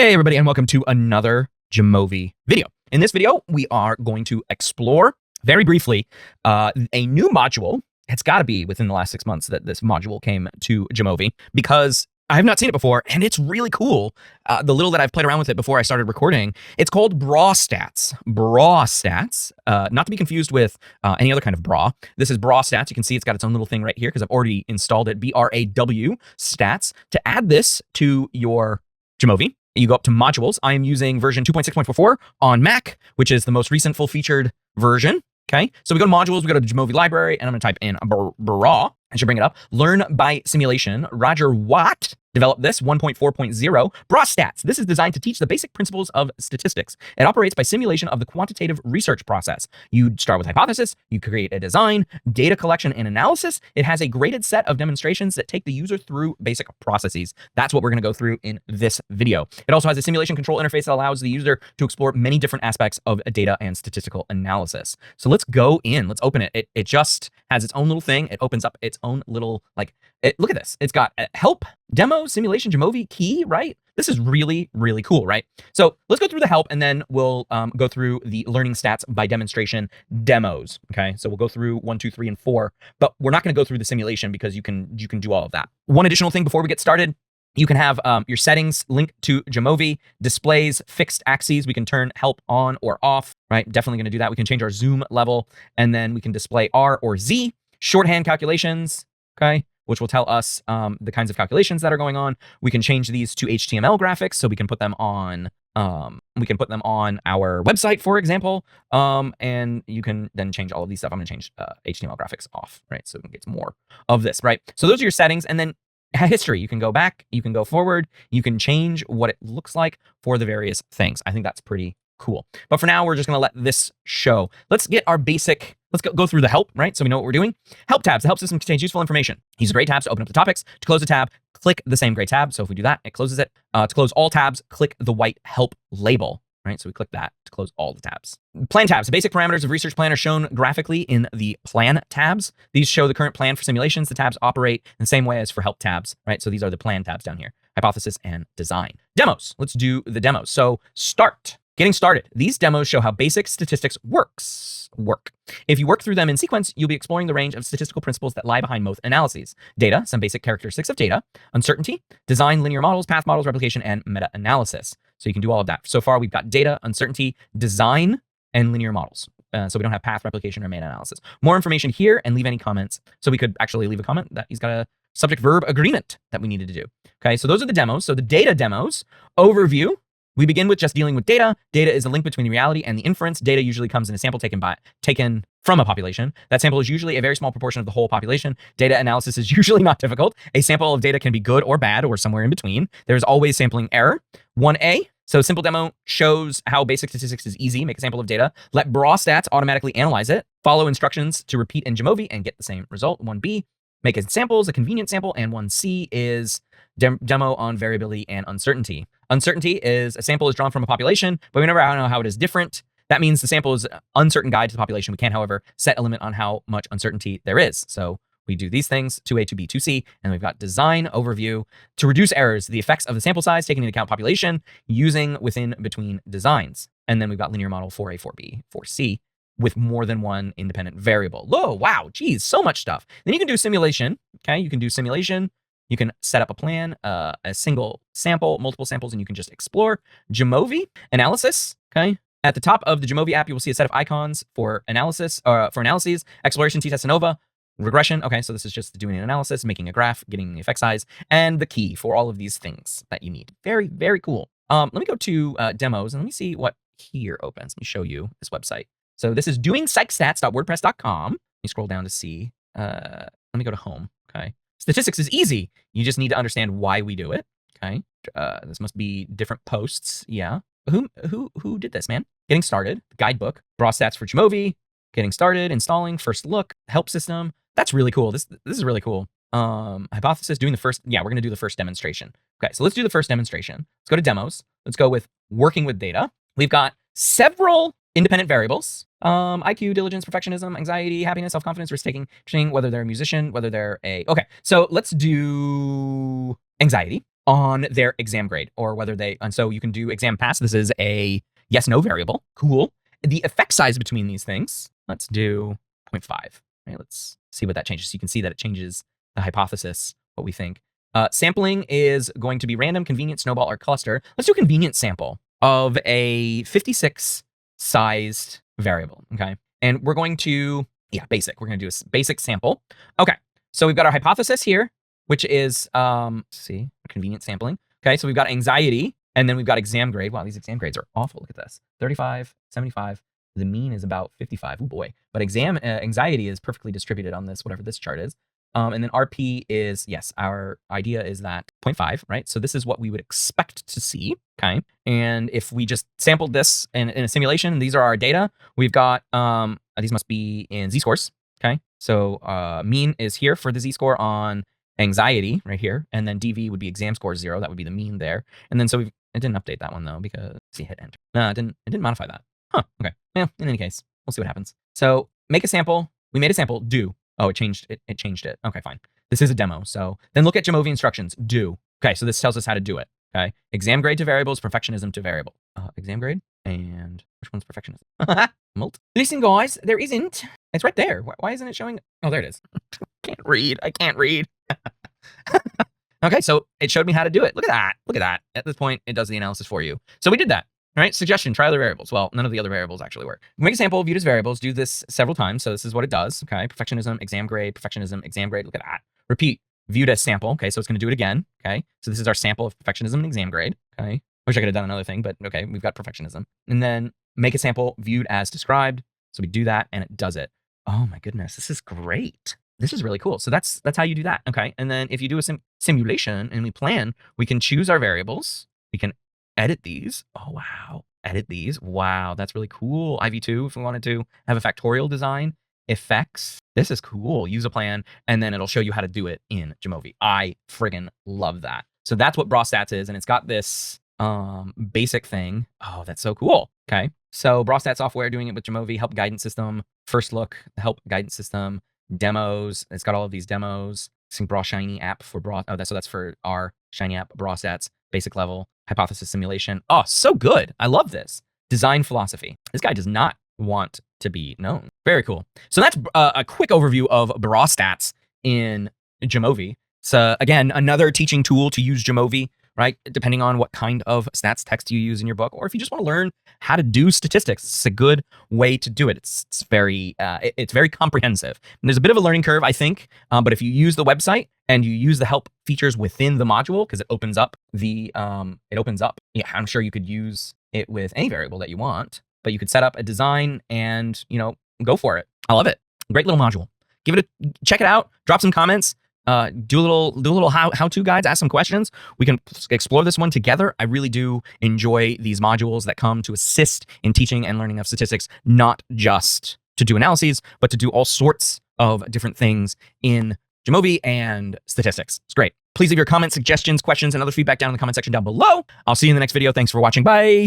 Hey everybody, and welcome to another Jamovi video. In this video, we are going to explore very briefly a new module. It's got to be within the last 6 months that this module came to Jamovi because I have not seen it before, and it's really cool. The little that I've played around with it before I started recording, it's called BrawStats. BrawStats, not to be confused with any other kind of bra. This is BrawStats. You can see it's got its own little thing right here because I've already installed it, BRAW stats. To add this to your Jamovi, you go up to modules. I am using version 2.6.44 on Mac, which is the most recent full-featured version. Okay, so we go to modules, we go to the Jamovi library, and I'm going to type in bra. I should bring it up. Learn by simulation. Roger Watt developed this 1.4.0. BrawStats. This is designed to teach the basic principles of statistics. It operates by simulation of the quantitative research process. You start with hypothesis, you create a design, data collection and analysis. It has a graded set of demonstrations that take the user through basic processes. That's what we're going to go through in this video. It also has a simulation control interface that allows the user to explore many different aspects of data and statistical analysis. So let's go in. Let's open it. It just has its own little thing. It opens up its own little, look at this. It's got help, demo, simulation, Jamovi, key, right? This is really, really cool, right? So let's go through the help, and then we'll go through the learning stats by demonstration demos, okay? So we'll go through 1, 2, 3, and 4, but we're not going to go through the simulation because you can do all of that. One additional thing before we get started, you can have your settings linked to Jamovi, displays, fixed axes. We can turn help on or off, right? Definitely going to do that. We can change our zoom level, and then we can display R or Z. Shorthand calculations, okay, which will tell us the kinds of calculations that are going on. We can change these to HTML graphics, so we can put them on our website, for example, and you can then change all of these stuff. I'm going to change HTML graphics off, right? So it gets more of this, right? So those are your settings, and then history. You can go back, you can go forward, you can change what it looks like for the various things. I think that's pretty cool. But for now, we're just going to let this show. Let's get our basic, let's go through the help, right? So we know what we're doing. Help tabs. The help system contains useful information. Use the grade tabs to open up the topics. To close a tab, click the same grade tab. So if we do that, it closes it. To close all tabs, click the white help label, right? So we click that to close all the tabs. Plan tabs. The basic parameters of Research Plan are shown graphically in the plan tabs. These show the current plan for simulations. The tabs operate in the same way as for help tabs, right? So these are the plan tabs down here. Hypothesis and design. Demos. Let's do the demos. So start. Getting started. These demos show how basic statistics work. If you work through them in sequence, you'll be exploring the range of statistical principles that lie behind most analyses. Data, some basic characteristics of data, uncertainty, design, linear models, path models, replication, and meta-analysis. So you can do all of that. So far, we've got data, uncertainty, design, and linear models. So we don't have path, replication, or meta-analysis. More information here, and leave any comments. So we could actually leave a comment that he's got a subject-verb agreement that we needed to do. Okay, so those are the demos. So the data demos, overview. We begin with just dealing with data. Data is a link between the reality and the inference. Data usually comes in a sample taken from a population. That sample is usually a very small proportion of the whole population. Data analysis is usually not difficult. A sample of data can be good or bad or somewhere in between. There's always sampling error. 1A, so simple demo shows how basic statistics is easy. Make a sample of data. Let BrawStats automatically analyze it. Follow instructions to repeat in Jamovi and get the same result. 1B, make a convenient sample. And 1C is demo on variability and uncertainty. Uncertainty is a sample is drawn from a population, but we never know how it is different. That means the sample is an uncertain guide to the population. We can't, however, set a limit on how much uncertainty there is. So we do these things, 2A, 2B, 2C, and we've got design overview to reduce errors, the effects of the sample size, taking into account population, using within between designs. And then we've got linear model 4A, 4B, 4C with more than one independent variable. Oh, wow, geez, so much stuff. Then you can do simulation, okay? You can do simulation. You can set up a plan, a single sample, multiple samples, and you can just explore. Jamovi analysis, okay? At the top of the Jamovi app, you will see a set of icons for analysis, for analyses, exploration, t-test, ANOVA, regression. Okay, so this is just doing an analysis, making a graph, getting the effect size, and the key for all of these things that you need. Very, very cool. Let me go to demos, and let me see what here opens. Let me show you this website. So this is doingpsychstats.wordpress.com. You scroll down to see. Let me go to home, okay? Statistics is easy. You just need to understand why we do it. Okay. This must be different posts. Yeah. Who did this, man? Getting started. Guidebook. BrawStats for Jamovi. Getting started. Installing. First look. Help system. That's really cool. This is really cool. Hypothesis. Doing the first. Yeah, we're gonna do the first demonstration. Okay. So let's do the first demonstration. Let's go to demos. Let's go with working with data. We've got several independent variables. IQ, diligence, perfectionism, anxiety, happiness, self-confidence, risk-taking, whether they're a musician, whether they're a... Okay, so let's do anxiety. on their exam grade or whether and so you can do exam pass. This is a yes, no variable. Cool. The effect size between these things, let's do 0.5. Right, let's see what that changes. So you can see that it changes the hypothesis, what we think. Sampling is going to be random, convenient, snowball, or cluster. Let's do a convenient sample of a 56 sized variable, okay? And we're going to, basic. We're going to do a basic sample. Okay, so we've got our hypothesis here, which is, convenient sampling. Okay, so we've got anxiety, and then we've got exam grade. Wow, these exam grades are awful. Look at this. 35, 75. The mean is about 55. Oh boy. But anxiety is perfectly distributed on this, whatever this chart is. And then RP is, yes, our idea is that 0.5, right? So this is what we would expect to see, okay? And if we just sampled this in a simulation, these are our data. We've got, these must be in z-scores, okay? So mean is here for the z-score on anxiety right here. And then DV would be exam score 0. That would be the mean there. And then so it didn't update that one though, because, see, hit enter. No, it didn't modify that. Huh, okay. Yeah, in any case, we'll see what happens. So make a sample. We made a sample, do. Oh, it changed it. It changed it. Okay, fine. This is a demo. So then look at Jamovi instructions, do. Okay, so this tells us how to do it. Okay, exam grade to variables, perfectionism to variable. Exam grade, and which one's perfectionism? Mult. Listen, guys, there isn't. It's right there. Why isn't it showing? Oh, there it is. Can't read. I can't read. Okay, so it showed me how to do it. Look at that. Look at that. At this point, it does the analysis for you. So we did that. All right, suggestion, try other variables. Well, none of the other variables actually work. Make a sample, viewed as variables, do this several times. So this is what it does, okay? Perfectionism, exam grade, perfectionism, exam grade, look at that. Repeat, viewed as sample, okay? So it's gonna do it again, okay? So this is our sample of perfectionism and exam grade, okay? Wish I could have done another thing, but okay, we've got perfectionism. And then make a sample, viewed as described. So we do that and it does it. Oh my goodness, this is great. This is really cool. So that's how you do that, okay? And then if you do a simulation and we plan, we can choose our variables. We can edit these. Oh, wow. Edit these. Wow, that's really cool. IV2, if we wanted to have a factorial design. Effects. This is cool. Use a plan, and then it'll show you how to do it in Jamovi. I friggin' love that. So that's what BrawStats is, and it's got this basic thing. Oh, that's so cool. Okay. So BrawStats software doing it with Jamovi, help guidance system, first look, help guidance system, demos. It's got all of these demos. Braw Shiny app for Braw. Oh, that's for our Shiny app, BrawStats, basic level, hypothesis simulation. Oh, so good. I love this. Design philosophy. This guy does not want to be known. Very cool. So that's a quick overview of BrawStats in Jamovi. So again, another teaching tool to use Jamovi, right? Depending on what kind of stats text you use in your book, or if you just want to learn how to do statistics, it's a good way to do it. It's very comprehensive. And there's a bit of a learning curve, I think, but if you use the website and you use the help features within the module, because it opens up, yeah, I'm sure you could use it with any variable that you want, but you could set up a design and, go for it. I love it. Great little module. Check it out. Drop some comments. Do a little how-to guides, ask some questions. We can explore this one together. I really do enjoy these modules that come to assist in teaching and learning of statistics, not just to do analyses, but to do all sorts of different things in Jamovi and statistics. It's great. Please leave your comments, suggestions, questions, and other feedback down in the comment section down below. I'll see you in the next video. Thanks for watching. Bye.